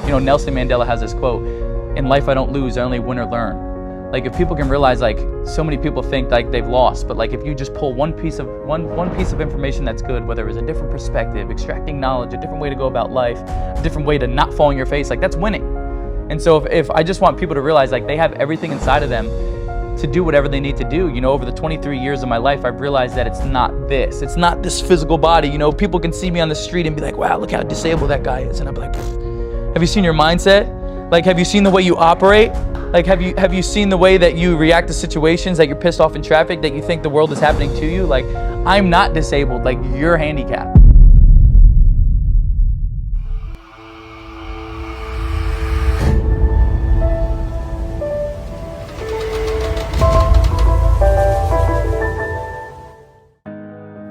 Nelson Mandela has this quote, "In life I don't lose, I only win or learn." Like, if people can realize, like, so many people think like they've lost, but like if you just pull one piece of information that's good, whether it was a different perspective, extracting knowledge, a different way to go about life, a different way to not fall on your face, like, that's winning. And so if I just want people to realize, like, they have everything inside of them to do whatever they need to do. Over the 23 years of my life, I've realized that it's not this physical body. People can see me on the street and be like, wow, look how disabled that guy is. And I'm like, have you seen your mindset? Like, have you seen the way you operate? Like, have you seen the way that you react to situations, that you're pissed off in traffic, that you think the world is happening to you? Like, I'm not disabled, like, you're handicapped.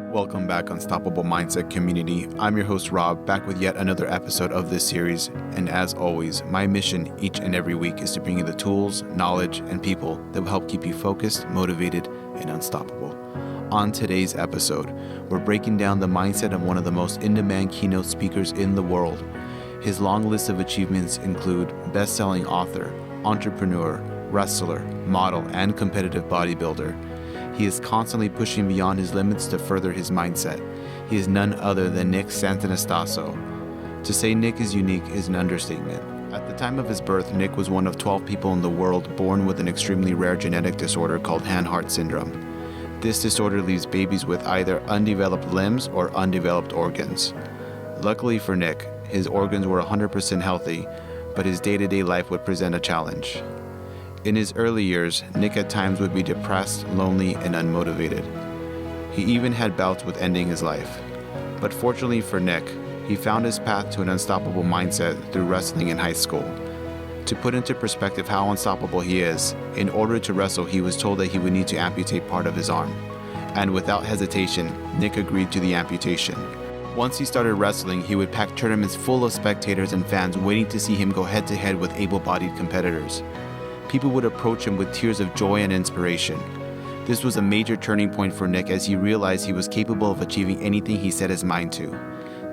Welcome back, Unstoppable Mindset community. I'm your host, Rob, back with yet another episode of this series. And as always, my mission each and every week is to bring you the tools, knowledge, and people that will help keep you focused, motivated, and unstoppable. On today's episode, we're breaking down the mindset of one of the most in-demand keynote speakers in the world. His long list of achievements include best-selling author, entrepreneur, wrestler, model, and competitive bodybuilder. He is constantly pushing beyond his limits to further his mindset. He is none other than Nick Santonastasso. To say Nick is unique is an understatement. At the time of his birth, Nick was one of 12 people in the world born with an extremely rare genetic disorder called Hanhart Syndrome. This disorder leaves babies with either undeveloped limbs or undeveloped organs. Luckily for Nick, his organs were 100% healthy, but his day-to-day life would present a challenge. In his early years, Nick at times would be depressed, lonely, and unmotivated. He even had bouts with ending his life. But fortunately for Nick, he found his path to an unstoppable mindset through wrestling in high school. To put into perspective how unstoppable he is, in order to wrestle, he was told that he would need to amputate part of his arm. And without hesitation, Nick agreed to the amputation. Once he started wrestling, he would pack tournaments full of spectators and fans waiting to see him go head-to-head with able-bodied competitors. People would approach him with tears of joy and inspiration. This was a major turning point for Nick as he realized he was capable of achieving anything he set his mind to.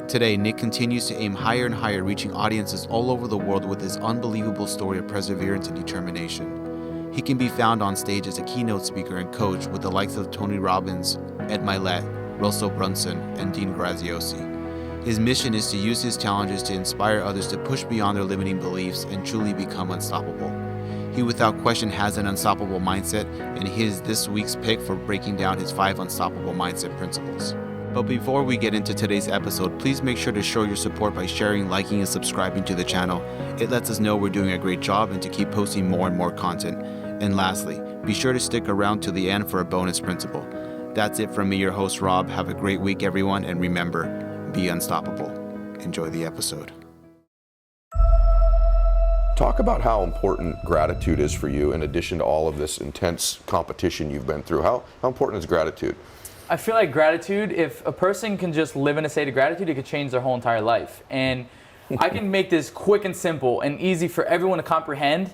Today, Nick continues to aim higher and higher, reaching audiences all over the world with his unbelievable story of perseverance and determination. He can be found on stage as a keynote speaker and coach with the likes of Tony Robbins, Mylett, Russel Brunson, and Dean Grasiosi. His mission is to use his challenges to inspire others to push beyond their limiting beliefs and truly become unstoppable. He without question has an unstoppable mindset, and he is this week's pick for breaking down his 5 unstoppable mindset principles. But before we get into today's episode, please make sure to show your support by sharing, liking, and subscribing to the channel. It lets us know we're doing a great job and to keep posting more and more content. And lastly, be sure to stick around to the end for a bonus principle. That's it from me, your host, Rob. Have a great week, everyone, and remember, be unstoppable. Enjoy the episode. Talk about how important gratitude is for you in addition to all of this intense competition you've been through. How important is gratitude? I feel like gratitude, if a person can just live in a state of gratitude, it could change their whole entire life. And I can make this quick and simple and easy for everyone to comprehend.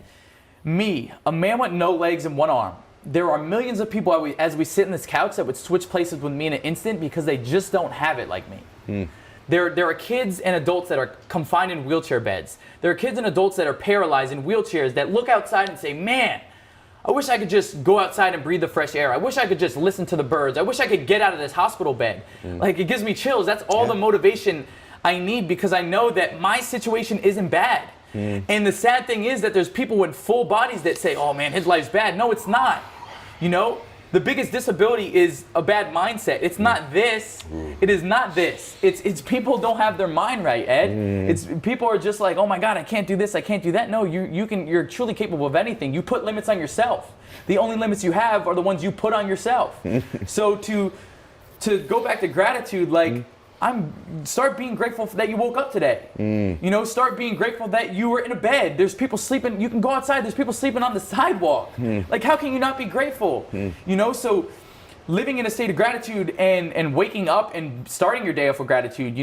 Me, a man with no legs and one arm. There are millions of people as we sit in this couch that would switch places with me in an instant because they just don't have it like me. There are kids and adults that are confined in wheelchair beds. There are kids and adults that are paralyzed in wheelchairs that look outside and say, man, I wish I could just go outside and breathe the fresh air. I wish I could just listen to the birds. I wish I could get out of this hospital bed. Like, it gives me chills. That's all the motivation I need because I know that my situation isn't bad. And the sad thing is that there's people with full bodies that say, oh man, his life's bad. No, it's not. The biggest disability is a bad mindset. It's not this. It is not this. It's people don't have their mind right, Ed. It's people are just like, oh my God, I can't do this, I can't do that. No, you're truly capable of anything. You put limits on yourself. The only limits you have are the ones you put on yourself. So to go back to gratitude, like, start being grateful that you woke up today. Start being grateful that you were in a bed. There's people sleeping. You can go outside. There's people sleeping on the sidewalk. Like, how can you not be grateful? So living in a state of gratitude and waking up and starting your day off with gratitude,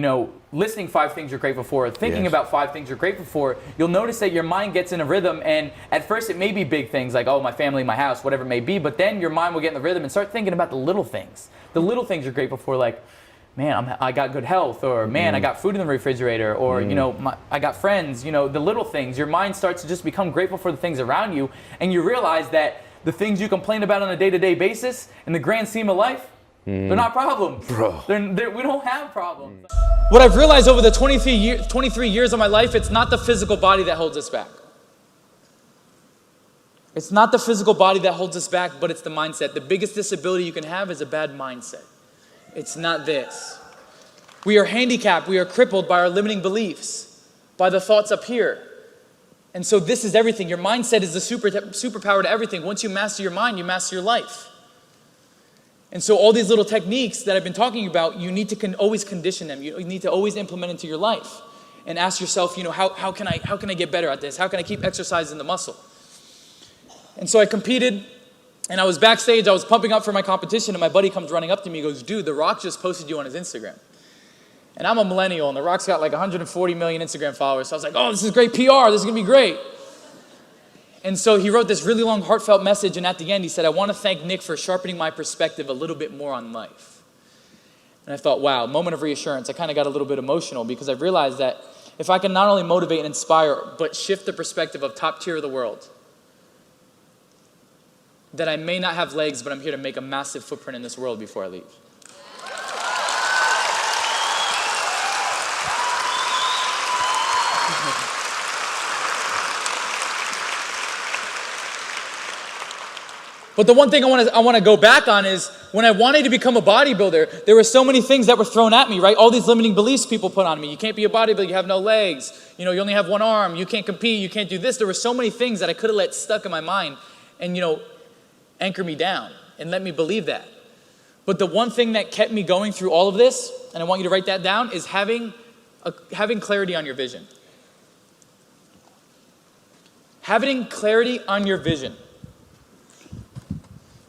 listing 5 things you're grateful for, thinking about 5 things you're grateful for, you'll notice that your mind gets in a rhythm. And at first it may be big things like, oh, my family, my house, whatever it may be. But then your mind will get in the rhythm and start thinking about the little things. The little things you're grateful for, like, man, I got good health, or man, I got food in the refrigerator, or you know, I got friends. You know, the little things. Your mind starts to just become grateful for the things around you, and you realize that the things you complain about on a day-to-day basis, in the grand scheme of life, they're not problems. Bro. We don't have problems. What I've realized over the 23 years of my life, it's not the physical body that holds us back. It's not the physical body that holds us back, but it's the mindset. The biggest disability you can have is a bad mindset. It's not this. We are handicapped, we are crippled by our limiting beliefs, by the thoughts up here. And so this is everything. Your mindset is the superpower to everything. Once you master your mind, you master your life. And so all these little techniques that I've been talking about, you need to always condition them. You need to always implement into your life. And ask yourself, you know, how can I get better at this? How can I keep exercising the muscle? And so I competed, and I was backstage, I was pumping up for my competition, and my buddy comes running up to me, he goes, dude, The Rock just posted you on his Instagram. And I'm a millennial, and The Rock's got like 140 million Instagram followers, so I was like, oh, this is great PR, this is gonna be great. And so he wrote this really long, heartfelt message, and at the end he said, I wanna thank Nick for sharpening my perspective a little bit more on life. And I thought, wow, moment of reassurance. I kind of got a little bit emotional because I realized that if I can not only motivate and inspire, but shift the perspective of top tier of the world, that I may not have legs, but I'm here to make a massive footprint in this world before I leave. But the one thing I want to go back on is when I wanted to become a bodybuilder, there were so many things that were thrown at me, right? All these limiting beliefs people put on me. You can't be a bodybuilder, you have no legs. You know, you only have one arm, you can't compete, you can't do this. There were so many things that I could have let stuck in my mind and, you know, anchor me down and let me believe that. But the one thing that kept me going through all of this, and I want you to write that down, is having clarity on your vision. Having clarity on your vision.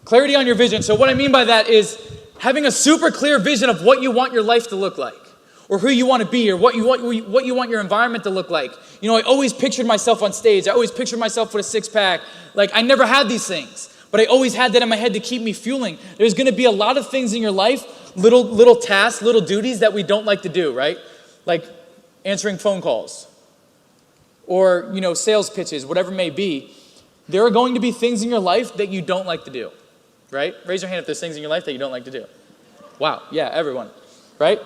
Clarity on your vision. So what I mean by that is having a super clear vision of what you want your life to look like, or who you want to be, or what you want your environment to look like. You know, I always pictured myself on stage. I always pictured myself with a six-pack. Like, I never had these things, but I always had that in my head to keep me fueling. There's going to be a lot of things in your life, little tasks, little duties that we don't like to do, right? Like answering phone calls, or, you know, sales pitches, whatever it may be. There are going to be things in your life that you don't like to do. Right? Raise your hand if there's things in your life that you don't like to do. Wow, yeah, everyone, right?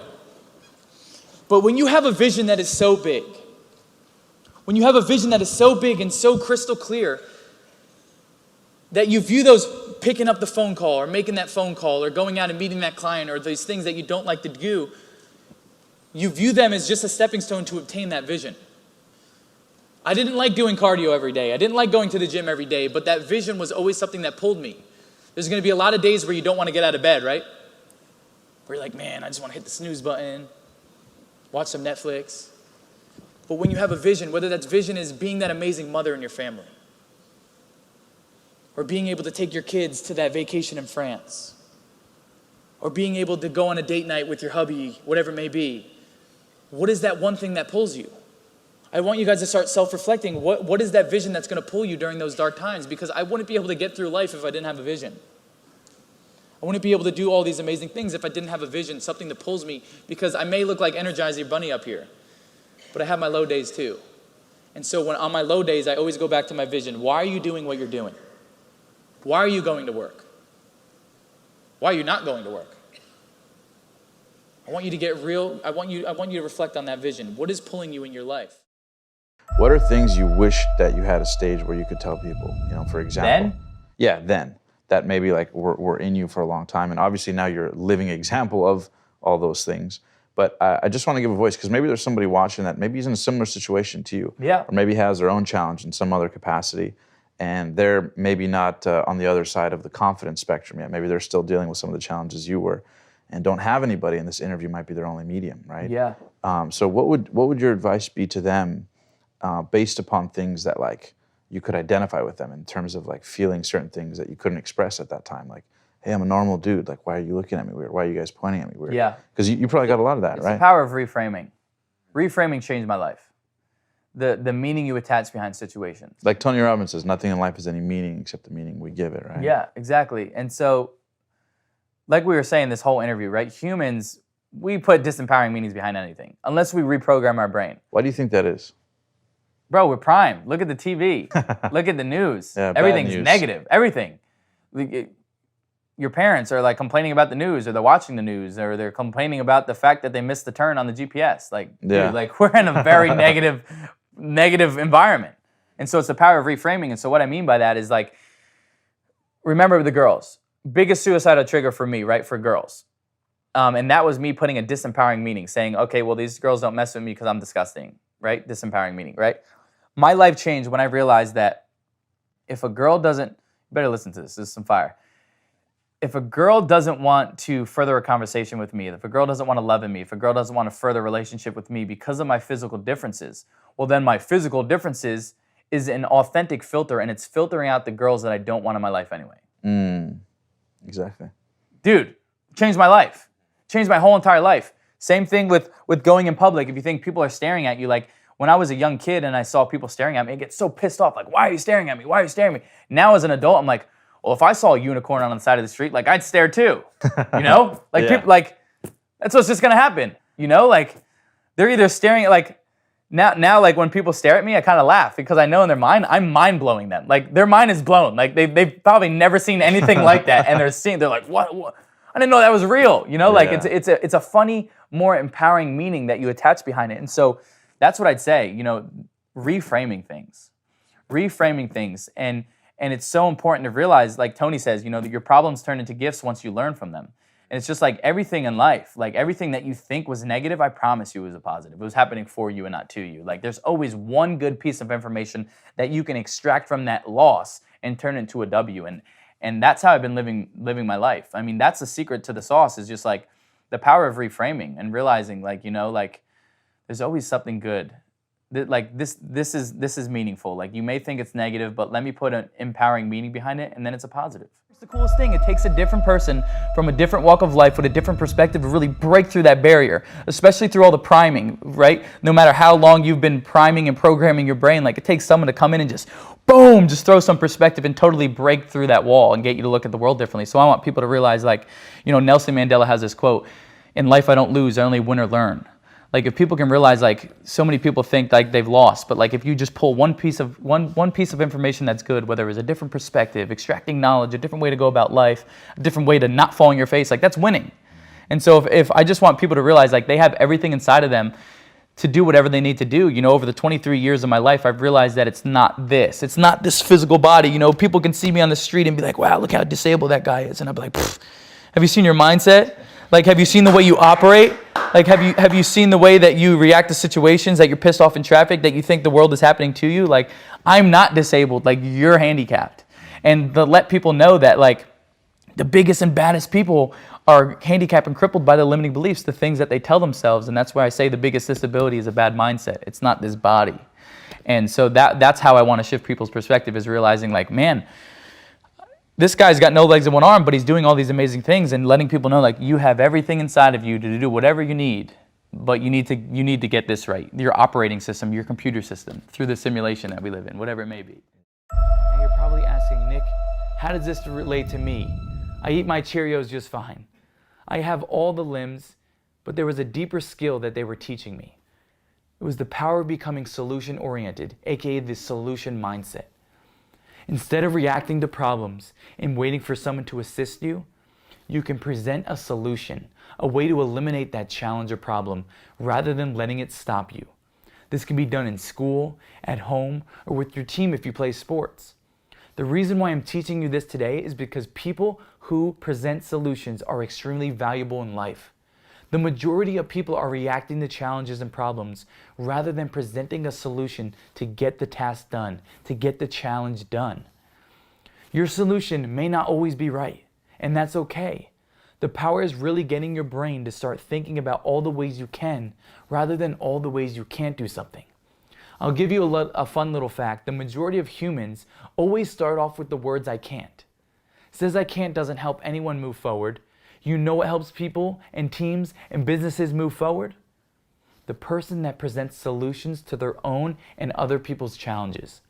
But when you have a vision that is so big, when you have a vision that is so big and so crystal clear that you view those picking up the phone call or making that phone call or going out and meeting that client or these things that you don't like to do, you view them as just a stepping stone to obtain that vision. I didn't like doing cardio every day. I didn't like going to the gym every day, but that vision was always something that pulled me. There's going to be a lot of days where you don't want to get out of bed, right? Where you're like, man, I just want to hit the snooze button, watch some Netflix. But when you have a vision, whether that vision is being that amazing mother in your family, or being able to take your kids to that vacation in France, or being able to go on a date night with your hubby, whatever it may be, what is that one thing that pulls you? I want you guys to start self-reflecting. What is that vision that's going to pull you during those dark times? Because I wouldn't be able to get through life if I didn't have a vision. I wouldn't be able to do all these amazing things if I didn't have a vision, something that pulls me. Because I may look like Energizer Bunny up here, but I have my low days too. And so when on my low days, I always go back to my vision. Why are you doing what you're doing? Why are you going to work? Why are you not going to work? I want you to get real. I want you to reflect on that vision. What is pulling you in your life? What are things you wish that you had a stage where you could tell people, you know, for example? Then? Yeah, then. That maybe like were in you for a long time. And obviously now you're a living example of all those things. But I just want to give a voice because maybe there's somebody watching that maybe is in a similar situation to you. Yeah. Or maybe has their own challenge in some other capacity. And they're maybe not on the other side of the confidence spectrum yet. Maybe they're still dealing with some of the challenges you were and don't have anybody, and this interview might be their only medium, right? Yeah. So what would your advice be to them based upon things that like you could identify with them in terms of like feeling certain things that you couldn't express at that time? Like, hey, I'm a normal dude. Like, why are you looking at me weird? Why are you guys pointing at me weird? Yeah. Because you probably got a lot of that, It's right? the power of reframing. Reframing changed my life. The meaning you attach behind situations. Like Tony Robbins says, nothing in life has any meaning except the meaning we give it, right? Yeah, exactly. And so, like we were saying this whole interview, right? Humans, we put disempowering meanings behind anything, unless we reprogram our brain. Why do you think that is? Bro, we're primed. Look at the TV. Look at the news. Yeah, bad Everything's news. negative. Everything. Your parents are like complaining about the news, or they're watching the news, or they're complaining about the fact that they missed the turn on the GPS. Like, Yeah. dude, like we're in a very negative environment. And so it's the power of reframing. And so what I mean by that is like, remember the girls. Biggest suicidal trigger for me, right? For girls. And that was me putting a disempowering meaning, saying, okay, well, these girls don't mess with me because I'm disgusting, right? Disempowering meaning, right? My life changed when I realized that if a girl doesn't, you better listen to this is some fire. If a girl doesn't want to further a conversation with me, if a girl doesn't want to love in me, if a girl doesn't want to further a relationship with me because of my physical differences, well, then my physical differences is an authentic filter, and it's filtering out the girls that I don't want in my life anyway. Exactly. Dude, changed my life. Changed my whole entire life. Same thing with going in public. If you think people are staring at you, like when I was a young kid and I saw people staring at me, I get so pissed off. Like, why are you staring at me? Why are you staring at me? Now as an adult, I'm like, well, if I saw a unicorn on the side of the street, like I'd stare too. You know? Like Yeah. people, like that's what's just gonna happen. You know? Like they're either staring at like now like when people stare at me, I kind of laugh because I know in their mind I'm mind blowing them. Like their mind is blown. Like they've probably never seen anything like that, and they're like, what? I didn't know that was real. You know, like Yeah. it's a funny, more empowering meaning that you attach behind it. And so that's what I'd say. You know, reframing things, and it's so important to realize, like Tony says, you know, that your problems turn into gifts once you learn from them. And it's just like everything in life, like everything that you think was negative, I promise you was a positive. It was happening for you and not to you. Like there's always one good piece of information that you can extract from that loss and turn into a W. And that's how I've been living my life. I mean, that's the secret to the sauce, is just like the power of reframing and realizing, like, you know, like there's always something good. Like this is meaningful. Like you may think it's negative, but let me put an empowering meaning behind it, and then it's a positive. It's the coolest thing. It takes a different person from a different walk of life with a different perspective to really break through that barrier, especially through all the priming, right? No matter how long you've been priming and programming your brain, like it takes someone to come in and just boom, just throw some perspective and totally break through that wall and get you to look at the world differently. So I want people to realize, like, you know, Nelson Mandela has this quote, "In life I don't lose, I only win or learn." Like if people can realize, like so many people think like they've lost, but like if you just pull one piece of information that's good, whether it's a different perspective, extracting knowledge, a different way to go about life, a different way to not fall on your face, like that's winning. And so if I just want people to realize, like they have everything inside of them to do whatever they need to do. You know, over the 23 years of my life, I've realized that it's not this physical body. You know, people can see me on the street and be like, wow, look how disabled that guy is. And I'll be like, have you seen your mindset? Like, have you seen the way you operate? Like, have you seen the way that you react to situations, that you're pissed off in traffic, that you think the world is happening to you? Like, I'm not disabled, like you're handicapped. And to let people know that, like, the biggest and baddest people are handicapped and crippled by the limiting beliefs, the things that they tell themselves. And that's why I say the biggest disability is a bad mindset. It's not this body. And so that's how I want to shift people's perspective, is realizing, like, man, this guy's got no legs and one arm, but he's doing all these amazing things, and letting people know, like, you have everything inside of you to do whatever you need, but you need to get this right. Your operating system, your computer system, through the simulation that we live in, whatever it may be. And you're probably asking, Nick, how does this relate to me? I eat my Cheerios just fine. I have all the limbs, but there was a deeper skill that they were teaching me. It was the power of becoming solution-oriented, aka the solution mindset. Instead of reacting to problems and waiting for someone to assist you, you can present a solution, a way to eliminate that challenge or problem, rather than letting it stop you. This can be done in school, at home, or with your team if you play sports. The reason why I'm teaching you this today is because people who present solutions are extremely valuable in life. The majority of people are reacting to challenges and problems rather than presenting a solution to get the task done, to get the challenge done. Your solution may not always be right, and that's okay. The power is really getting your brain to start thinking about all the ways you can rather than all the ways you can't do something. I'll give you a fun little fact. The majority of humans always start off with the words "I can't." Says "I can't" doesn't help anyone move forward. You know what helps people and teams and businesses move forward? The person that presents solutions to their own and other people's challenges.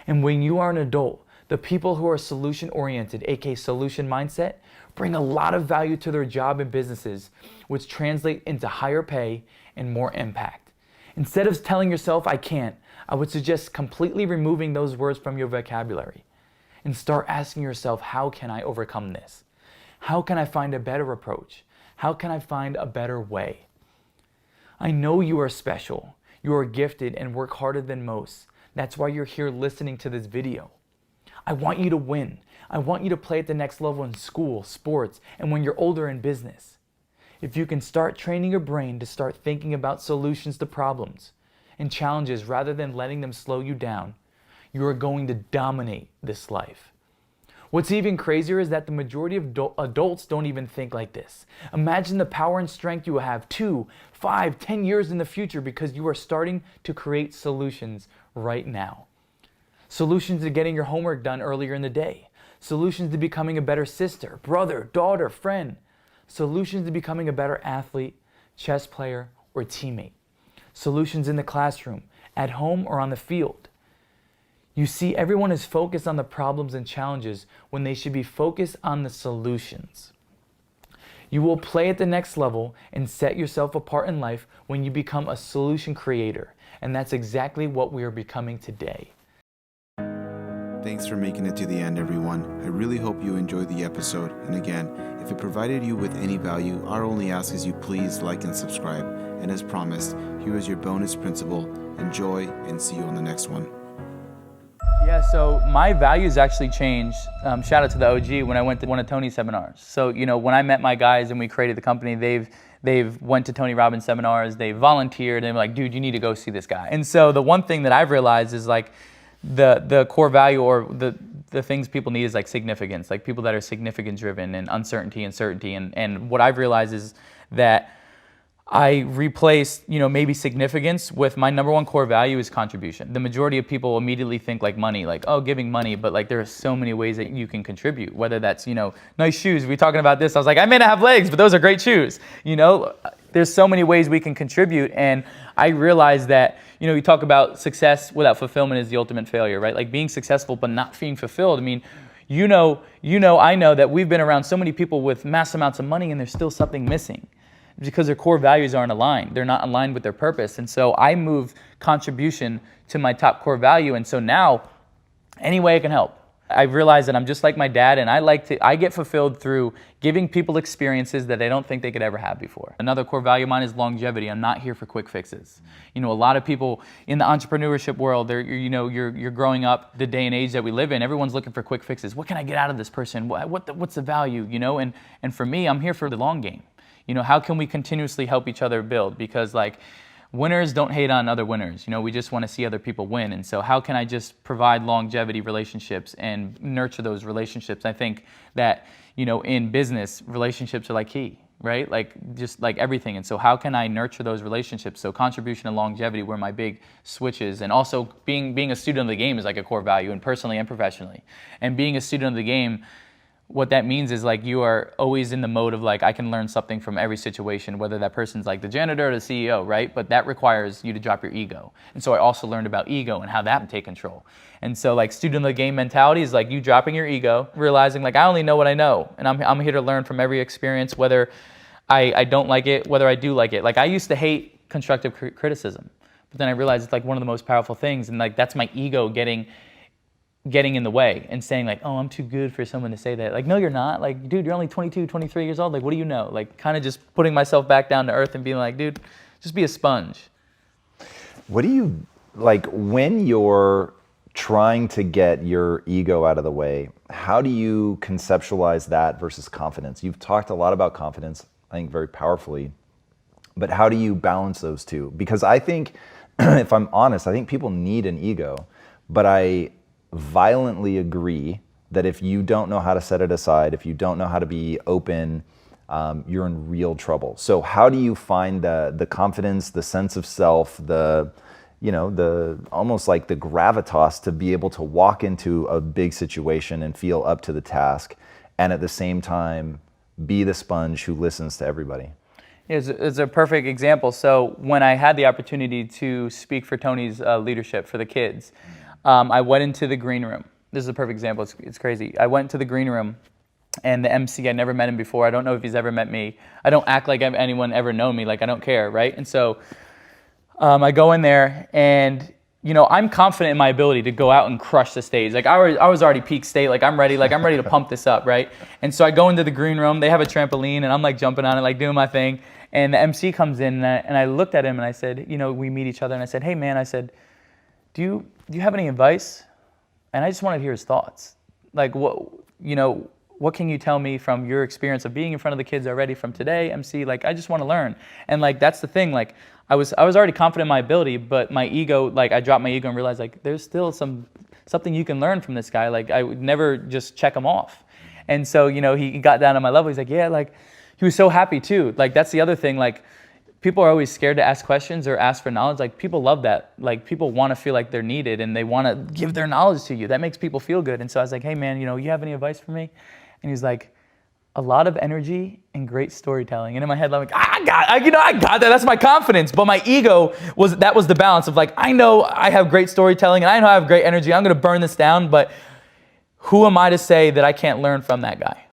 And when you are an adult, The people who are solution-oriented, aka solution mindset, bring a lot of value to their job and businesses, which translate into higher pay and more impact. Instead of telling yourself, I can't, I would suggest completely removing those words from your vocabulary and start asking yourself, how can I overcome this? How can I find a better approach? How can I find a better way? I know you are special, you are gifted and work harder than most. That's why you're here listening to this video. I want you to win. I want you to play at the next level in school, sports, and when you're older in business. If you can start training your brain to start thinking about solutions to problems and challenges rather than letting them slow you down, you are going to dominate this life. What's even crazier is that the majority of adults don't even think like this. Imagine the power and strength you will have 2, 5, 10 years in the future because you are starting to create solutions right now. Solutions to getting your homework done earlier in the day. Solutions to becoming a better sister, brother, daughter, friend. Solutions to becoming a better athlete, chess player, or teammate. Solutions in the classroom, at home, or on the field. You see, everyone is focused on the problems and challenges when they should be focused on the solutions. You will play at the next level and set yourself apart in life when you become a solution creator. And that's exactly what we are becoming today. Thanks for making it to the end, everyone. I really hope you enjoyed the episode. And again, if it provided you with any value, our only ask is you please like and subscribe. And as promised, here is your bonus principle. Enjoy and see you on the next one. Yeah, so my values actually changed. Shout out to the OG when I went to one of Tony's seminars. So, when I met my guys and we created the company, they've went to Tony Robbins seminars, they volunteered, and they're like, dude, you need to go see this guy. And so the one thing that I've realized is like the core value or the things people need is like significance, like people that are significance driven and uncertainty and certainty. And what I've realized is that I replaced, maybe significance with my number one core value is contribution. The majority of people immediately think like money, like, oh, giving money, but like there are so many ways that you can contribute, whether that's, nice shoes. We were talking about this. I was like, I may not have legs, but those are great shoes. There's so many ways we can contribute. And I realized that, you talk about success without fulfillment is the ultimate failure, right? Like being successful, but not being fulfilled. I mean, I know that we've been around so many people with mass amounts of money and there's still something missing. Because their core values aren't aligned. They're not aligned with their purpose. And so I moved contribution to my top core value. And so now, any way I can help. I realize that I'm just like my dad, and I get fulfilled through giving people experiences that they don't think they could ever have before. Another core value of mine is longevity. I'm not here for quick fixes. A lot of people in the entrepreneurship world, you're growing up the day and age that we live in. Everyone's looking for quick fixes. What can I get out of this person? What's the value? And for me, I'm here for the long game. How can we continuously help each other build? Because like winners don't hate on other winners. We just want to see other people win. And so how can I just provide longevity relationships and nurture those relationships? I think that, in business, relationships are like key, right? Like just like everything. And so how can I nurture those relationships? So contribution and longevity were my big switches. And also being a student of the game is like a core value, and personally and professionally. And being a student of the game, what that means is like you are always in the mode of like, I can learn something from every situation, whether that person's like the janitor or the CEO, right? But that requires you to drop your ego. And so I also learned about ego and how that can take control. And so like student of the game mentality is like you dropping your ego, realizing like I only know what I know. And I'm here to learn from every experience, whether I don't like it, whether I do like it. Like I used to hate constructive criticism, but then I realized it's like one of the most powerful things. And like that's my ego getting in the way and saying like, oh, I'm too good for someone to say that. Like, no, you're not. Like, dude, you're only 22, 23 years old. Like, what do you know? Like, kind of just putting myself back down to earth and being like, dude, just be a sponge. What do you, like, when you're trying to get your ego out of the way, how do you conceptualize that versus confidence? You've talked a lot about confidence, I think very powerfully, but how do you balance those two? Because I think, if I'm honest, I think people need an ego, but I violently agree that if you don't know how to set it aside, if you don't know how to be open, you're in real trouble. So how do you find the confidence, the sense of self, the almost like the gravitas to be able to walk into a big situation and feel up to the task, and at the same time be the sponge who listens to everybody? It's a perfect example. So when I had the opportunity to speak for Tony's leadership for the kids, I went into the green room this is a perfect example. It's crazy. I went to the green room, and the MC, I never met him before. I don't know if he's ever met me. I don't act like anyone ever known me. Like, I don't care, right? And so I go in there, and I'm confident in my ability to go out and crush the stage. Like, I was already peak state. Like, I'm ready to pump this up, right? And so I go into the green room. They have a trampoline, and I'm like jumping on it, like doing my thing. And the MC comes in, and I looked at him, and I said, we meet each other, and I said, hey man, I said, do you have any advice? And I just wanted to hear his thoughts. Like, what can you tell me from your experience of being in front of the kids already from today, MC? Like, I just want to learn. And like, that's the thing. Like, I was already confident in my ability, but my ego, like, I dropped my ego and realized, like, there's still something you can learn from this guy. Like, I would never just check him off. And so, he got down to my level. He's like, yeah, like, he was so happy too. Like, that's the other thing. Like, people are always scared to ask questions or ask for knowledge. Like, people love that. Like, people want to feel like they're needed, and they want to give their knowledge to you. That makes people feel good. And so I was like, hey man, you have any advice for me? And he's like, a lot of energy and great storytelling. And in my head, I'm like, I got that. That's my confidence. But my ego was the balance of like, I know I have great storytelling and I know I have great energy. I'm going to burn this down. But who am I to say that I can't learn from that guy?